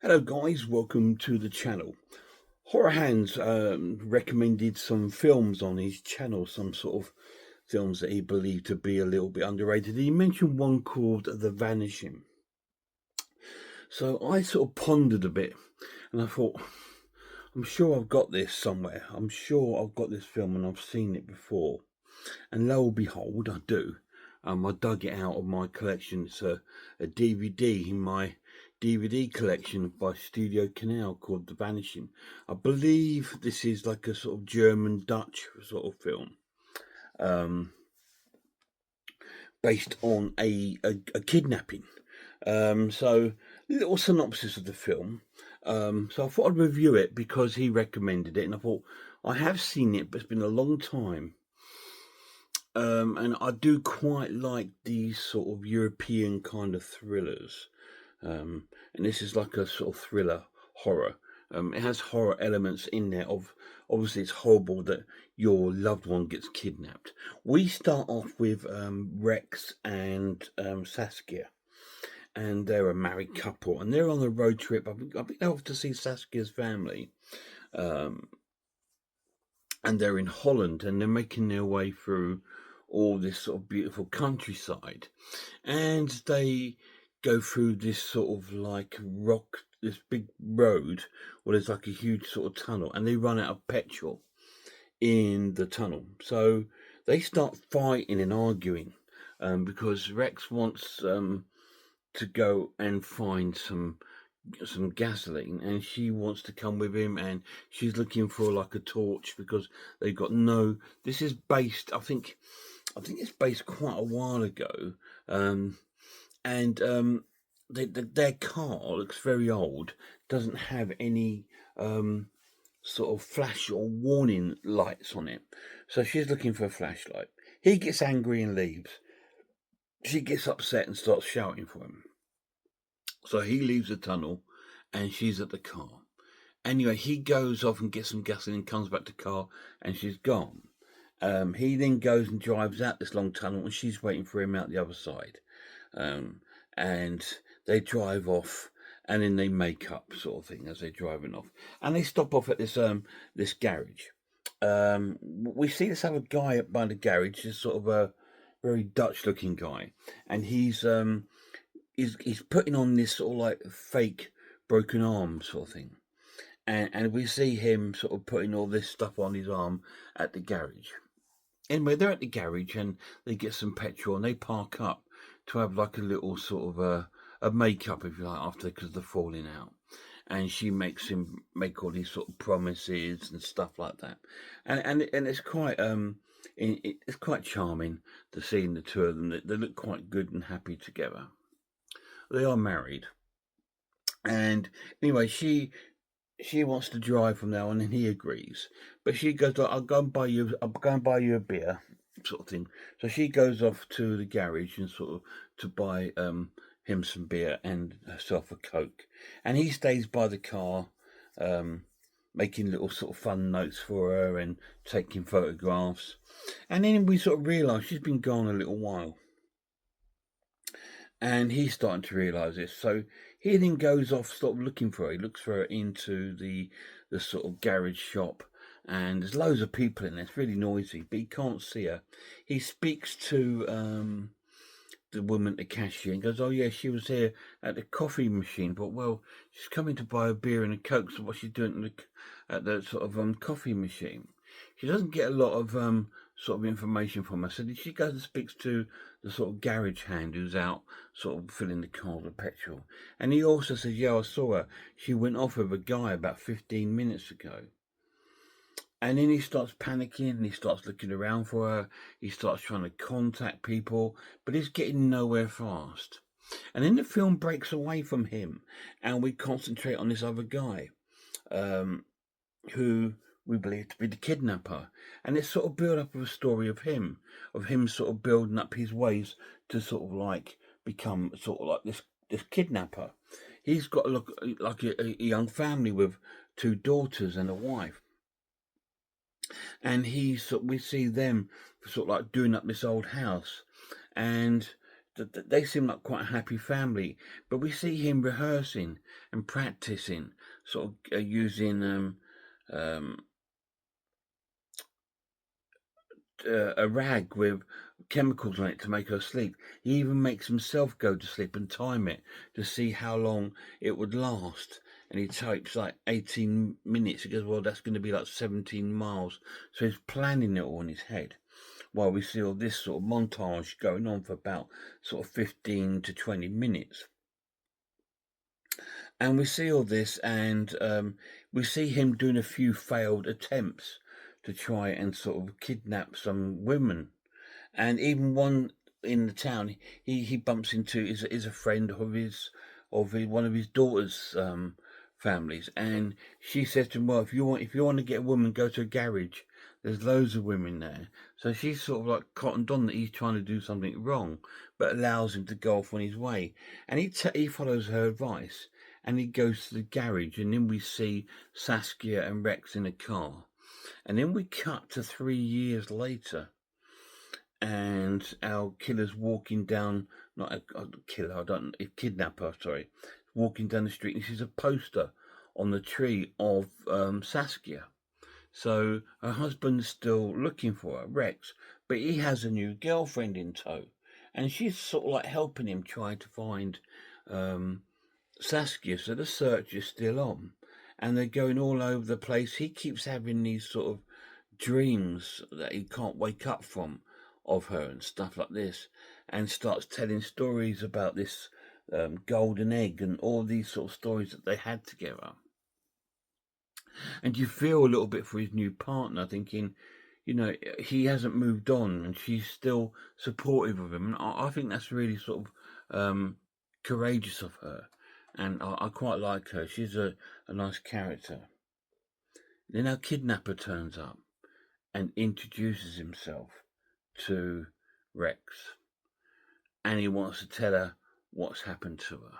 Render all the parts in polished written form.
Hello guys, welcome to the channel. Horrorhands recommended some films on his channel, some sort of films that he believed to be a little bit underrated. He mentioned one called The Vanishing. So I sort of pondered a bit and I thought, I'm sure I've got this somewhere. I'm sure I've got this film and I've seen it before. And lo and behold, I do. I dug it out of my collection. It's a DVD in my DVD collection by Studio Canal called The Vanishing. I believe this is like a sort of German-Dutch sort of film, based on a kidnapping. So, little synopsis of the film. So I thought I'd review it because he recommended it, and I thought I have seen it, but it's been a long time. And I do quite like these sort of European kind of thrillers. And this is like a sort of thriller horror. It has horror elements in there. Obviously, it's horrible that your loved one gets kidnapped. We start off with Rex and Saskia, and they're a married couple, and they're on a road trip. I've been off to see Saskia's family, and they're in Holland, and they're making their way through all this sort of beautiful countryside, and they go through this sort of like rock, this big road where there's like a huge sort of tunnel, and they run out of petrol in the tunnel. So they start fighting and arguing because Rex wants to go and find some gasoline, and she wants to come with him, and she's looking for like a torch because they've got no. This is based, I think it's based quite a while ago, and their car looks very old, doesn't have any sort of flash or warning lights on it. So she's looking for a flashlight. He gets angry and leaves. She gets upset and starts shouting for him. So he leaves the tunnel and she's at the car. Anyway, he goes off and gets some gasoline, comes back to the car, and she's gone. He then goes and drives out this long tunnel, and she's waiting for him out the other side. And they drive off, and then they make up, sort of thing, as they're driving off. And they stop off at this garage. We see this other guy by the garage, this sort of a very Dutch-looking guy, and he's putting on this sort of like fake broken arm sort of thing. And we see him sort of putting all this stuff on his arm at the garage. Anyway, they're at the garage and they get some petrol and they park up to have like a little sort of a make-up, if you like, after, because they're falling out. And she makes him make all these sort of promises and stuff like that. And it's quite it's quite charming to see the two of them. They look quite good and happy together. They are married. And anyway, she wants to drive from now on, and he agrees. But she goes, "Look, I'll go and buy you a beer," sort of thing. So she goes off to the garage and sort of to buy him some beer and herself a Coke. And he stays by the car, making little sort of fun notes for her and taking photographs. And then we sort of realise she's been gone a little while. And he's starting to realise this. So he then goes off, sort of looking for her. He looks for her into the sort of garage shop, and there's loads of people in there. It's really noisy, but he can't see her. He speaks to the woman at the cashier and goes, "Oh yeah, she was here at the coffee machine, but well, she's coming to buy a beer and a Coke. So what's she doing at the sort of coffee machine?" She doesn't get a lot of sort of information from her. So she goes and speaks to the sort of garage hand who's out sort of filling the car with petrol. And he also says, "Yeah, I saw her. She went off with a guy about 15 minutes ago." And then he starts panicking and he starts looking around for her. He starts trying to contact people, but he's getting nowhere fast. And then the film breaks away from him and we concentrate on this other guy, who we believe to be the kidnapper. And it's sort of build up of a story of him sort of building up his ways to sort of like become sort of like this kidnapper. He's got like a young family with two daughters and a wife. And we see them sort of like doing up this old house. And they seem like quite a happy family, but we see him rehearsing and practicing, sort of using um, a rag with chemicals on it to make her sleep. He even makes himself go to sleep and time it to see how long it would last. And he types like 18 minutes. He goes, well, that's going to be like 17 miles. So he's planning it all in his head. While we see all this sort of montage going on for about sort of 15 to 20 minutes. And we see all this, and we see him doing a few failed attempts to try and sort of kidnap some women. And even one in the town, he bumps into is a friend of one of his daughter's families, and she says to him, "Well, if you want to get a woman, go to a garage. There's loads of women there." So she's sort of like cottoned on that he's trying to do something wrong, but allows him to go off on his way, and he follows her advice, and he goes to the garage, and then we see Saskia and Rex in a car, and then we cut to 3 years later and our killer's walking down, not a killer, I don't, a kidnapper, sorry, walking down the street, and sees a poster on the tree of Saskia. So her husband's still looking for her, Rex, but he has a new girlfriend in tow, and she's sort of like helping him try to find Saskia. So the search is still on, and they're going all over the place. He keeps having these sort of dreams that he can't wake up from of her and stuff like this, and starts telling stories about this golden egg and all these sort of stories that they had together. And you feel a little bit for his new partner, thinking, you know, he hasn't moved on and she's still supportive of him. And I think that's really sort of courageous of her. And I quite like her. She's a nice character. Then our kidnapper turns up and introduces himself to Rex, and he wants to tell her what's happened to her.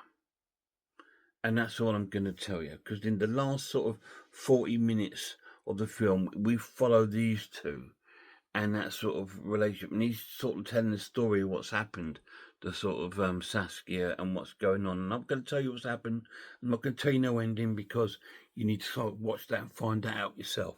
And that's all I'm going to tell you, because in the last sort of 40 minutes of the film, we follow these two and that sort of relationship, and he's sort of telling the story of what's happened, the sort of Saskia and what's going on. And I'm not going to tell you what's happened. I'm not going to tell you no ending, because you need to sort of watch that and find that out yourself.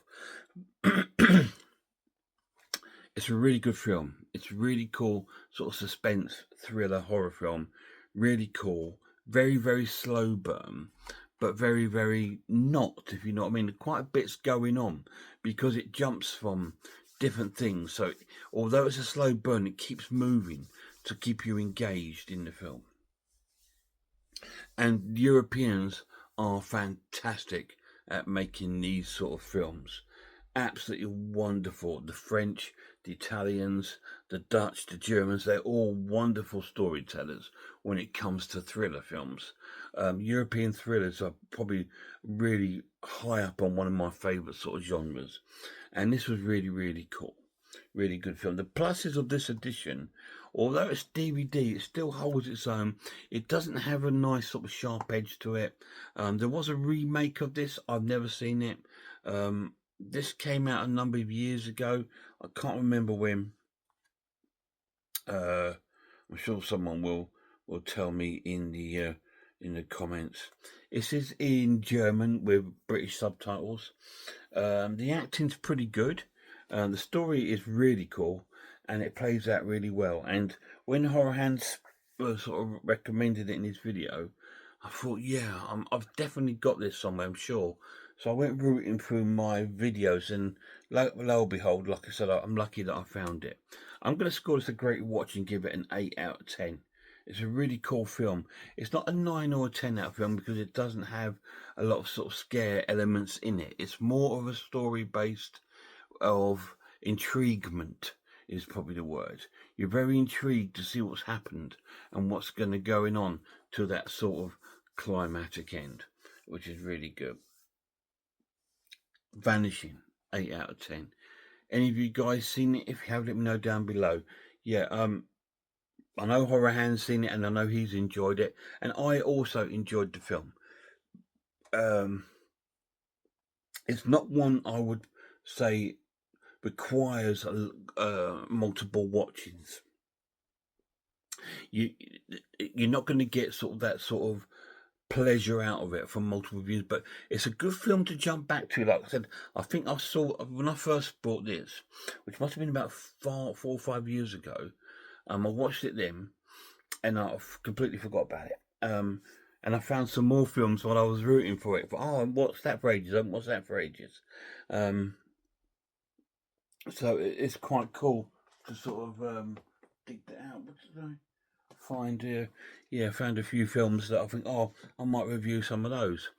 It's a really good film. It's really cool, sort of suspense, thriller, horror film. Really cool. Very, very slow burn, but very, very not, if you know what I mean. Quite a bit's going on, because it jumps from different things. So although it's a slow burn, it keeps moving to keep you engaged in the film. And Europeans are fantastic at making these sort of films. Absolutely wonderful. The French, the Italians, the Dutch, the Germans, they're all wonderful storytellers when it comes to thriller films. European thrillers are probably really high up on one of my favourite sort of genres. And this was really, really cool. Really good film. The pluses of this edition, although it's DVD, it still holds its own. It doesn't have a nice sort of sharp edge to it. There was a remake of this. I've never seen it. This came out a number of years ago. I can't remember when. I'm sure someone will tell me in the comments. This is in German with British subtitles. The acting's pretty good. The story is really cool, and it plays out really well. And when Horrorhands sort of recommended it in his video, I thought, yeah, I've definitely got this somewhere, I'm sure. So I went rooting through my videos, and lo and behold, like I said, I'm lucky that I found it. I'm going to score this a great watch and give it an 8 out of 10. It's a really cool film. It's not a 9 or a 10 out of film, because it doesn't have a lot of sort of scare elements in it. It's more of a story based of intriguement is probably the word. You're very intrigued to see what's happened and what's going to going on to that sort of climatic end, which is really good. Vanishing, 8 out of 10. Any of you guys seen it? If you have, let me know down below. Yeah, I know Horrorhands seen it, and I know he's enjoyed it, and I also enjoyed the film. It's not one I would say requires multiple watchings. you're not going to get sort of that sort of pleasure out of it from multiple views, but it's a good film to jump back to. Like I said, I think I saw when I first bought this, which must have been about 4 or 5 years ago. I watched it then, and I completely forgot about it. And I found some more films while I was rooting for it. Oh, what's that for ages? What's that for ages? Um, so it's quite cool to sort of dig that out. What did I find here? Yeah, found a few films that I think, oh, I might review some of those.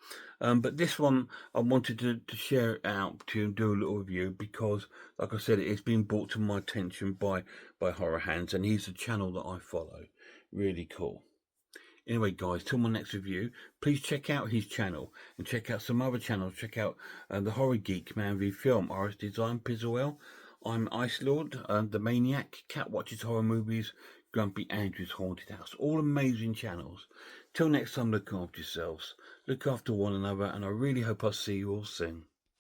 But this one, I wanted to share it out to do a little review because, like I said, it's been brought to my attention by Horrorhands, and he's a channel that I follow. Really cool. Anyway, guys, till my next review, please check out his channel and check out some other channels. Check out the Horror Geek, Man v Film, RS Design, Pizzlewell. I'm Ice Lord, the Maniac, Cat Watches Horror Movies, Grumpy Andrew's Haunted House. All amazing channels. Till next time, look after yourselves, look after one another, and I really hope I'll see you all soon.